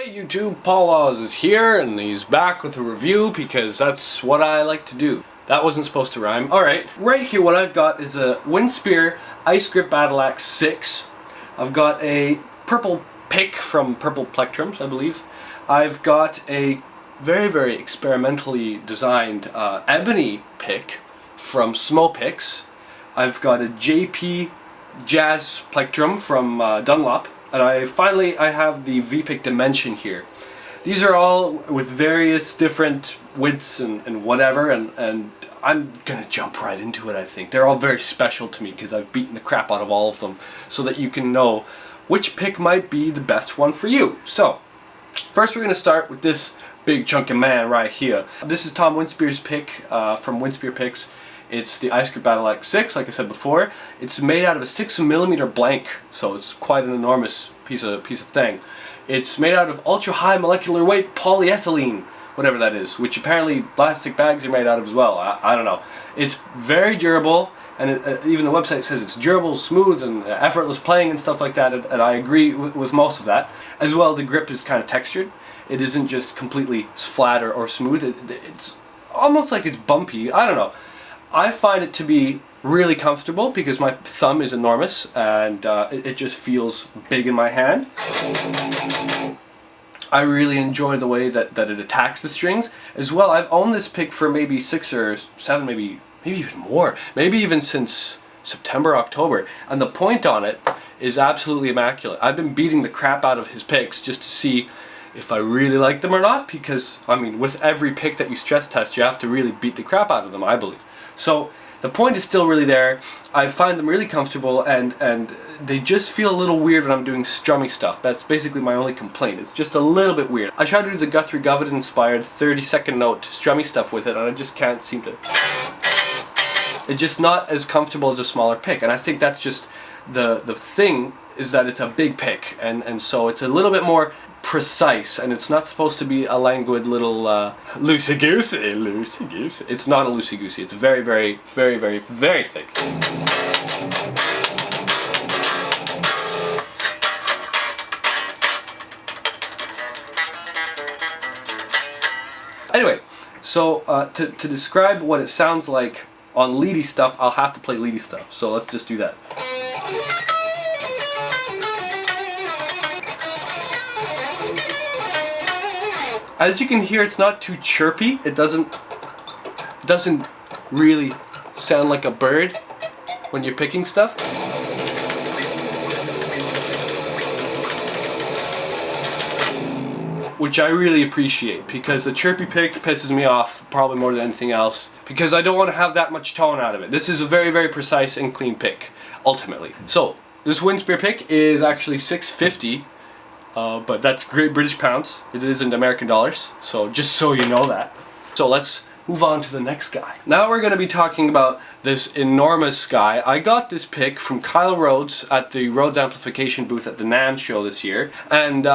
Hey YouTube, Paul Laws is here and he's back with a review because that's what I like to do. That wasn't supposed to rhyme. Alright, right here what I've got is a Winspear Ice Grip Battle Axe 6. I've got a purple pick from Purple Plectrums, I believe. I've got a very experimentally designed ebony pick from Smo Picks. I've got a JP Jazz Plectrum from Dunlop. And I have the V-Pick Dimension here. These are all with various different widths and whatever, and I'm gonna jump right into it, I think. They're all very special to me because I've beaten the crap out of all of them so that you can know which pick might be the best one for you. So, first we're gonna start with this big chunky man right here. This is Tom Winspear's pick from Winspear Picks. It's the Ice Grip Battle Axe 6, like I said before. It's made out of a 6mm blank, so it's quite an enormous piece of thing. It's made out of ultra high molecular weight polyethylene, whatever that is, which apparently plastic bags are made out of as well. I don't know. It's very durable, and even the website says it's durable, smooth, and effortless playing and stuff like that, and I agree with most of that. As well, the grip is kind of textured. It isn't just completely flat or smooth. It's almost like it's bumpy. I don't know. I find it to be really comfortable because my thumb is enormous and it just feels big in my hand. I really enjoy the way that it attacks the strings. As well, I've owned this pick for maybe 6 or 7, maybe even more. Maybe even since September, October. And the point on it is absolutely immaculate. I've been beating the crap out of his picks just to see if I really like them or not, because, I mean, with every pick that you stress test, you have to really beat the crap out of them, I believe. So the point is still really there. I find them really comfortable, and they just feel a little weird when I'm doing strummy stuff. That's basically my only complaint. It's just a little bit weird. I tried to do the Guthrie Govan inspired 30-second note strummy stuff with it, and I just can't seem to. It's just not as comfortable as a smaller pick, and I think that's just the thing, is that it's a big pick, and so it's a little bit more precise, and it's not supposed to be a languid little loosey-goosey. It's not a loosey-goosey. It's very thick. Anyway, so to describe what it sounds like on leady stuff, I'll have to play leady stuff. So let's just do that. As you can hear, it's not too chirpy. It doesn't really sound like a bird when you're picking stuff. Which I really appreciate, because the chirpy pick pisses me off probably more than anything else, because I don't want to have that much tone out of it. This is a very precise and clean pick, ultimately. So, this Winspear pick is actually $6.50. But that's Great British pounds. It isn't American dollars, so just so you know that. So let's move on to the next guy. Now we're going to be talking about this enormous guy. I got this pick from Kyle Rhodes at the Rhodes Amplification booth at the NAMM show this year, and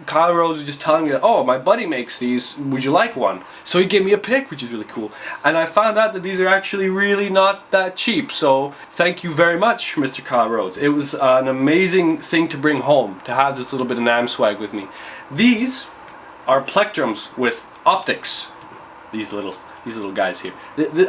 Kyle Rhodes was just telling me that, oh, my buddy makes these, would you like one? So he gave me a pick, which is really cool. And I found out that these are actually really not that cheap, so thank you very much, Mr. Kyle Rhodes. It was an amazing thing to bring home, to have this little bit of NAMM swag with me. These are plectrums with optics. These little guys here.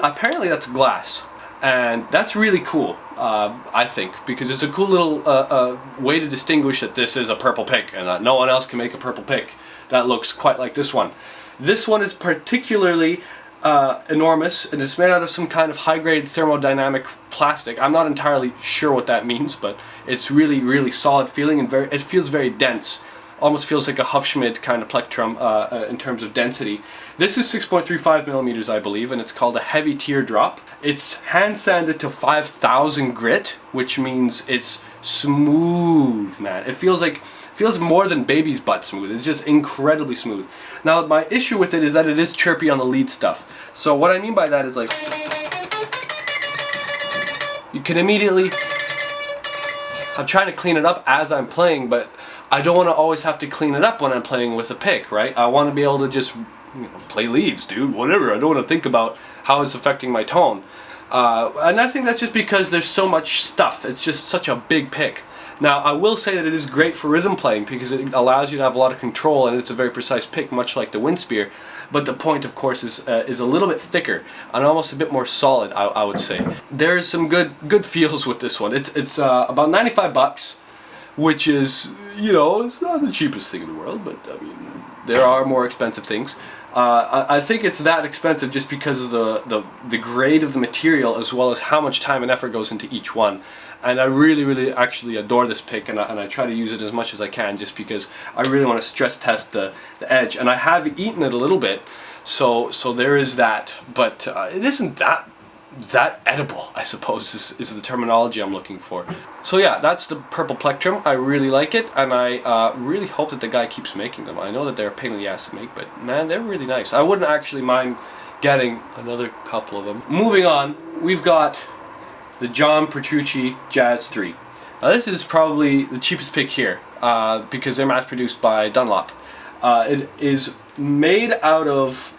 Apparently that's glass. And that's really cool, I think, because it's a cool little way to distinguish that this is a purple pick and that no one else can make a purple pick that looks quite like this one. This one is particularly enormous, and it's made out of some kind of high-grade thermodynamic plastic. I'm not entirely sure what that means, but it's really solid feeling, and it feels very dense. Almost feels like a Hufschmidt kind of plectrum in terms of density. This is 6.35mm, I believe, and it's called a heavy teardrop. It's hand sanded to 5000 grit, which means it's smooth, man. It feels more than baby's butt smooth. It's just incredibly smooth. Now, my issue with it is that it is chirpy on the lead stuff. So what I mean by that is, like, you can immediately. I'm trying to clean it up as I'm playing, but I don't want to always have to clean it up when I'm playing with a pick, right? I want to be able to just, play leads, dude, whatever. I don't want to think about how it's affecting my tone. And I think that's just because there's so much stuff. It's just such a big pick. Now, I will say that it is great for rhythm playing because it allows you to have a lot of control, and it's a very precise pick, much like the Winspear. But the point, of course, is a little bit thicker and almost a bit more solid, I would say. There's some good feels with this one. It's about 95 bucks, which is, you know, it's not the cheapest thing in the world, but I mean, there are more expensive things. I think it's that expensive just because of the grade of the material, as well as how much time and effort goes into each one. And I really actually adore this pick, and I try to use it as much as I can, just because I really want to stress test the edge. And I have eaten it a little bit, so there is that. But it isn't that edible, I suppose, is the terminology I'm looking for. So yeah, that's the purple plectrum. I really like it, and I really hope that the guy keeps making them. I know that they're a pain in the ass to make, but man, they're really nice. I wouldn't actually mind getting another couple of them. Moving on, we've got the John Petrucci Jazz 3. Now this is probably the cheapest pick here, because they're mass produced by Dunlop. It is made out of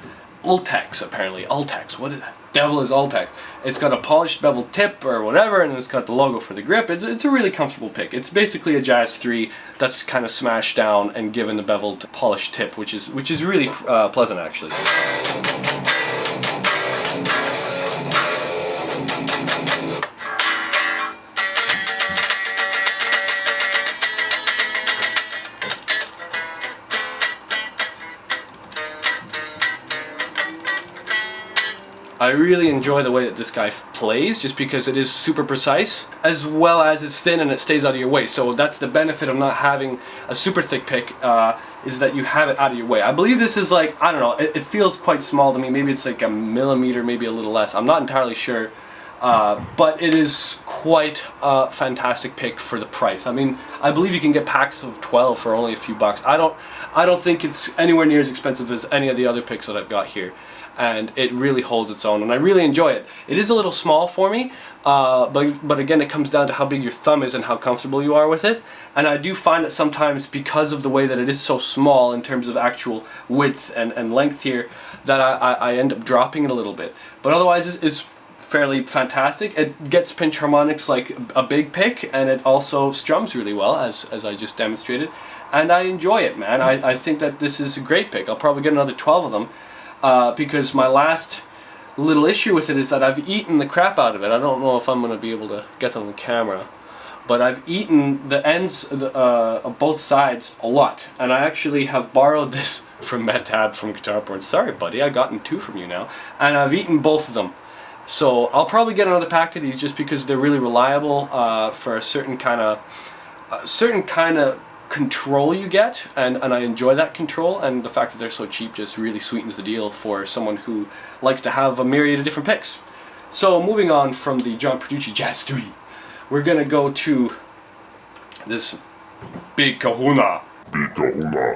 Ultex, apparently. Ultex, what the devil is Ultex? It's got a polished beveled tip or whatever, and it's got the logo for the grip. It's a really comfortable pick. It's basically a Jazz 3 that's kind of smashed down and given the beveled polished tip, which is really pleasant, actually. I really enjoy the way that this guy plays, just because it is super precise, as well as it's thin and it stays out of your way. So that's the benefit of not having a super thick pick, is that you have it out of your way. I believe this is like, I don't know, it feels quite small to me. Maybe it's like a millimeter, maybe a little less. I'm not entirely sure. But it is quite a fantastic pick for the price. I mean, I believe you can get packs of 12 for only a few bucks. I don't think it's anywhere near as expensive as any of the other picks that I've got here. And it really holds its own, and I really enjoy it. It is a little small for me, but again, it comes down to how big your thumb is and how comfortable you are with it. And I do find that sometimes, because of the way that it is so small in terms of actual width and length here, that I end up dropping it a little bit. But otherwise, it's fairly fantastic. It gets pinch harmonics like a big pick, and it also strums really well, as I just demonstrated. And I enjoy it, man. I think that this is a great pick. I'll probably get another 12 of them. Because my last little issue with it is that I've eaten the crap out of it. I don't know if I'm going to be able to get on the camera, but I've eaten the ends of both sides a lot. And I actually have borrowed this from Metab from Guitar Porn. Sorry buddy, I've gotten 2 from you now. And I've eaten both of them. So I'll probably get another pack of these, just because they're really reliable for a certain kind of control you get, and I enjoy that control, and the fact that they're so cheap just really sweetens the deal for someone who likes to have a myriad of different picks. So moving on from the John Petrucci Jazz 3, we're gonna go to this Big Kahuna.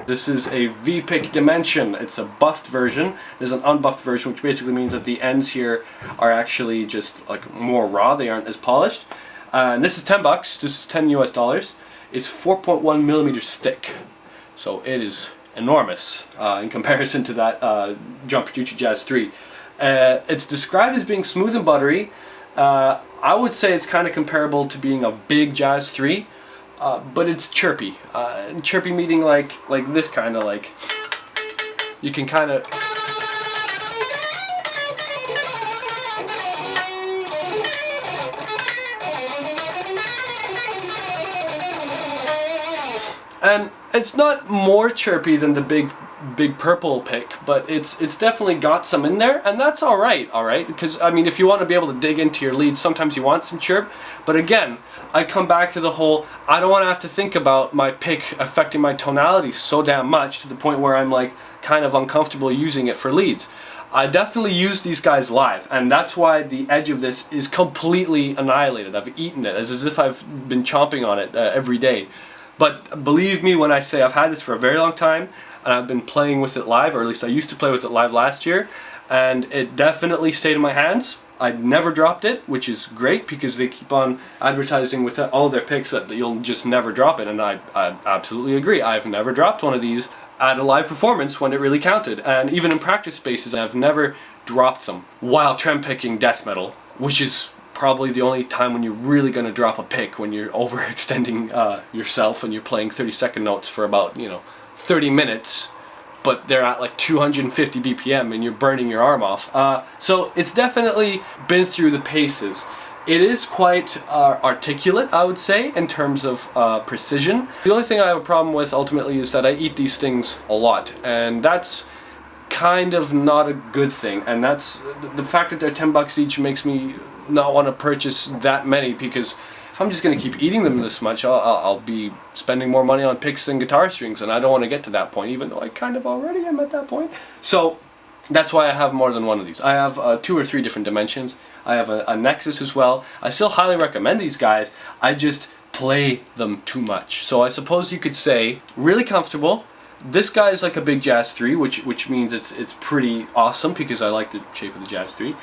This is a V-Pick Dimension. It's a buffed version. There's an unbuffed version, which basically means that the ends here are actually just like more raw. They aren't as polished. And this is 10 bucks. This is 10 US dollars. It's 4.1 millimeters thick, so it is enormous in comparison to that John Petrucci Jazz 3. It's described as being smooth and buttery. I would say it's kind of comparable to being a big Jazz 3, but it's chirpy. Chirpy meaning like this kind of, like, you can kind of... And it's not more chirpy than the big purple pick, but it's definitely got some in there, and that's alright, because I mean, if you want to be able to dig into your leads, sometimes you want some chirp. But again, I come back to the whole, I don't want to have to think about my pick affecting my tonality so damn much to the point where I'm like kind of uncomfortable using it for leads. I definitely use these guys live, and that's why the edge of this is completely annihilated. I've eaten it as if I've been chomping on it every day. But believe me when I say I've had this for a very long time, and I've been playing with it live, or at least I used to play with it live last year, and it definitely stayed in my hands. I never dropped it, which is great, because they keep on advertising with all their picks that you'll just never drop it, and I absolutely agree. I've never dropped one of these at a live performance when it really counted, and even in practice spaces I've never dropped them while trem picking death metal, which is probably the only time when you're really going to drop a pick, when you're overextending yourself and you're playing 30-second notes for about, 30 minutes, but they're at like 250 BPM and you're burning your arm off. So it's definitely been through the paces. It is quite articulate, I would say, in terms of precision. The only thing I have a problem with ultimately is that I eat these things a lot, and that's kind of not a good thing. And that's the fact that they're $10 each makes me not want to purchase that many, because if I'm just going to keep eating them this much, I'll be spending more money on picks and guitar strings, and I don't want to get to that point, even though I kind of already am at that point. So that's why I have more than one of these. I have 2 or 3 different dimensions. I have a Nexus as well. I still highly recommend these guys. I just play them too much. So I suppose you could say really comfortable. This guy is like a big Jazz 3, which means it's pretty awesome because I like the shape of the Jazz 3.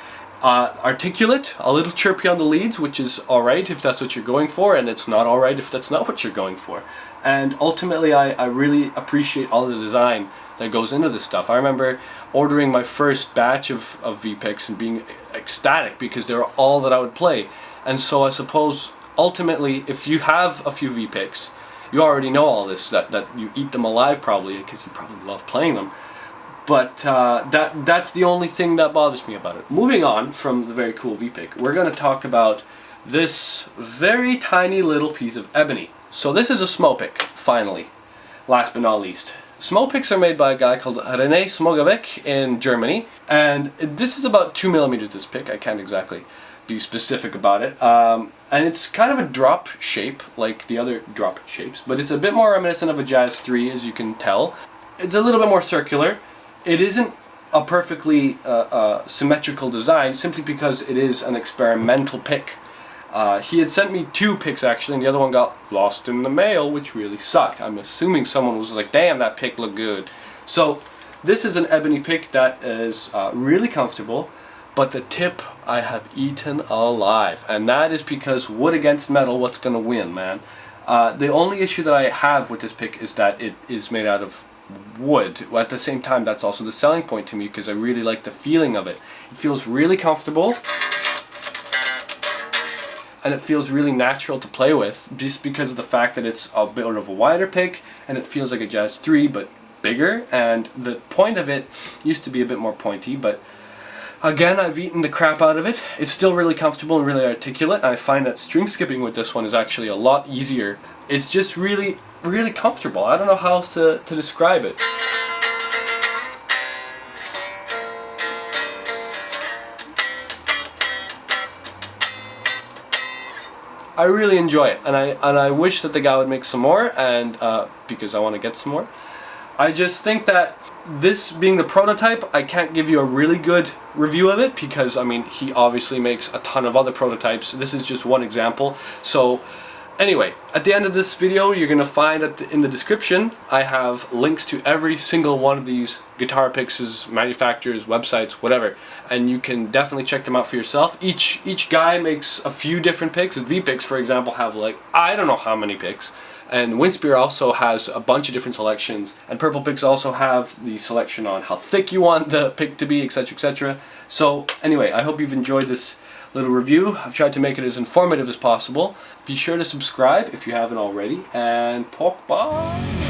Articulate, a little chirpy on the leads, which is alright if that's what you're going for, and it's not alright if that's not what you're going for. And ultimately I really appreciate all the design that goes into this stuff. I remember ordering my first batch of V-Picks and being ecstatic because they were all that I would play. And so I suppose ultimately if you have a few V-Picks, you already know all this, that you eat them alive probably because you probably love playing them. But that's the only thing that bothers me about it. Moving on from the very cool V-Pick, we're going to talk about this very tiny little piece of ebony. So this is a Smo pick, finally, last but not least. Smo picks are made by a guy called René Smogavec in Germany, and this is about 2 millimeters, this pick. I can't exactly be specific about it. And it's kind of a drop shape, like the other drop shapes, but it's a bit more reminiscent of a Jazz 3, as you can tell. It's a little bit more circular. It isn't a perfectly symmetrical design, simply because it is an experimental pick. He had sent me 2 picks actually, and the other one got lost in the mail, which really sucked. I'm assuming someone was like, damn, that pick looked good. So this is an ebony pick that is really comfortable, but the tip I have eaten alive. And that is because wood against metal, what's going to win, man? The only issue that I have with this pick is that it is made out of wood. At the same time, that's also the selling point to me, because I really like the feeling of it. It feels really comfortable, and it feels really natural to play with, just because of the fact that it's a bit of a wider pick, and it feels like a Jazz 3 but bigger, and the point of it used to be a bit more pointy, but again, I've eaten the crap out of it. It's still really comfortable and really articulate. I find that string skipping with this one is actually a lot easier. It's just really, really comfortable. I don't know how else to describe it. I really enjoy it, and I wish that the guy would make some more, and because I want to get some more. I just think that this being the prototype, I can't give you a really good review of it, because I mean, he obviously makes a ton of other prototypes. This is just one example. So anyway, at the end of this video, you're going to find in the description I have links to every single one of these guitar picks, manufacturers, websites, whatever, and you can definitely check them out for yourself. Each guy makes a few different picks. V-Picks, for example, have like I don't know how many picks. And Winspear also has a bunch of different selections, and Purple Picks also have the selection on how thick you want the pick to be, etc, etc. So anyway, I hope you've enjoyed this little review. I've tried to make it as informative as possible. Be sure to subscribe if you haven't already, and pork bye!